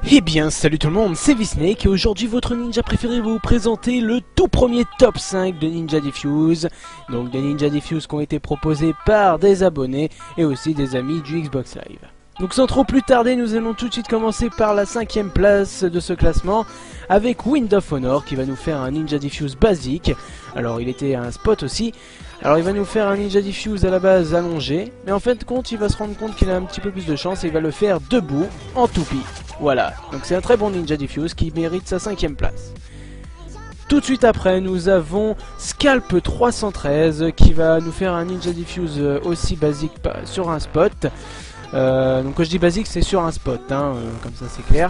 Eh bien salut tout le monde, c'est Visnake et aujourd'hui votre ninja préféré va vous présenter le tout premier top 5 de Ninja Diffuse. Donc des Ninja Diffuse qui ont été proposés par des abonnés et aussi des amis du Xbox Live. Donc sans trop plus tarder, nous allons tout de suite commencer par la 5ème place de ce classement avec Wind of Honor qui va nous faire un Ninja Diffuse basique. Alors il était un spot aussi. Alors il va nous faire un Ninja Diffuse à la base allongé, mais en fin de compte il va se rendre compte qu'il a un petit peu plus de chance et il va le faire debout en toupie. Voilà, donc c'est un très bon Ninja Diffuse qui mérite sa 5ème place. Tout de suite après, nous avons Scalp 313 qui va nous faire un Ninja Diffuse aussi basique sur un spot. Donc quand je dis basique, c'est sur un spot, hein, comme ça c'est clair.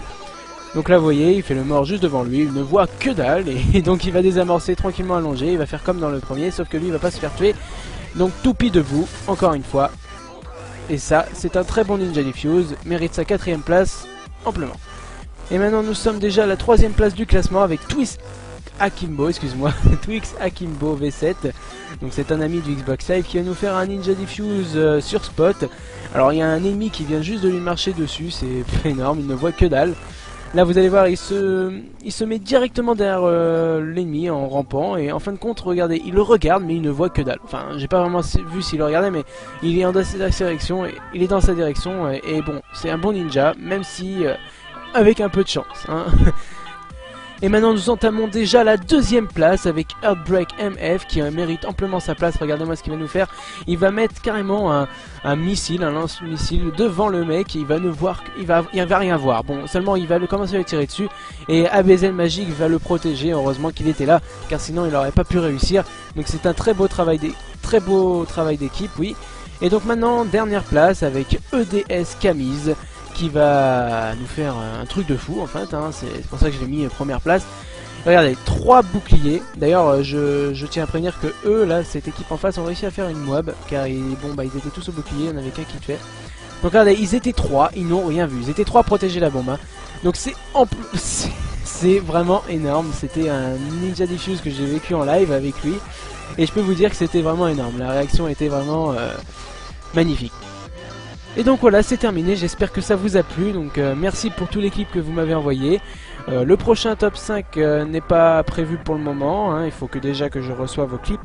Donc là vous voyez, il fait le mort juste devant lui, il ne voit que dalle, et donc il va désamorcer tranquillement allongé, il va faire comme dans le premier, sauf que lui il va pas se faire tuer. Donc toupie debout, encore une fois. Et ça, c'est un très bon Ninja Diffuse, mérite sa 4ème place amplement. Et maintenant nous sommes déjà à la 3ème place du classement avec Twix Akimbo V7. Donc c'est un ami du Xbox Live qui va nous faire un Ninja Diffuse sur spot. Alors il y a un ennemi qui vient juste de lui marcher dessus, c'est énorme, il ne voit que dalle. Là vous allez voir, il se met directement derrière l'ennemi en rampant. Et en fin de compte, regardez, il le regarde mais il ne voit que dalle. Enfin, j'ai pas vraiment vu s'il le regardait, mais il est dans sa direction. Il est dans sa direction et bon, c'est un bon ninja, même si avec un peu de chance, hein. Et maintenant nous entamons déjà la 2ème place avec Heartbreak MF qui mérite amplement sa place. Regardez-moi ce qu'il va nous faire. Il va mettre carrément un missile, un lance-missile devant le mec. Il va ne voir, il va rien voir. Bon, seulement il va commencer à le tirer dessus et ABZ Magic va le protéger. Heureusement qu'il était là, car sinon il n'aurait pas pu réussir. Donc c'est un très beau travail d'équipe, oui. Et donc maintenant dernière place avec EDS Camise, qui va nous faire un truc de fou en fait, hein. C'est pour ça que je l'ai mis première place. Regardez, 3 boucliers. D'ailleurs je tiens à prévenir que eux là, cette équipe en face, ont réussi à faire une moab, car ils étaient tous au bouclier, il n'y en avait qu'un qui le fait. Donc regardez, ils étaient 3, ils n'ont rien vu, ils étaient 3 à protéger la bombe, hein. Donc c'est vraiment énorme. C'était un Ninja Diffuse que j'ai vécu en live avec lui, et je peux vous dire que c'était vraiment énorme. La réaction était vraiment magnifique. Et donc voilà, c'est terminé, j'espère que ça vous a plu. Donc merci pour tous les clips que vous m'avez envoyés. Le prochain top 5 n'est pas prévu pour le moment, hein. Il faut que déjà que je reçoive vos clips.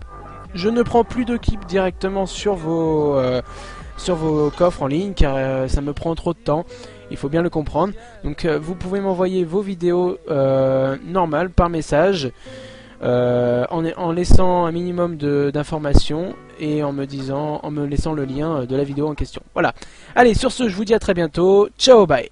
Je ne prends plus de clips directement sur vos coffres en ligne, car ça me prend trop de temps. Il faut bien le comprendre. Donc vous pouvez m'envoyer vos vidéos normales par message, en laissant un minimum d'informations et en me laissant le lien de la vidéo en question. Voilà. Allez, sur ce, je vous dis à très bientôt. Ciao, bye.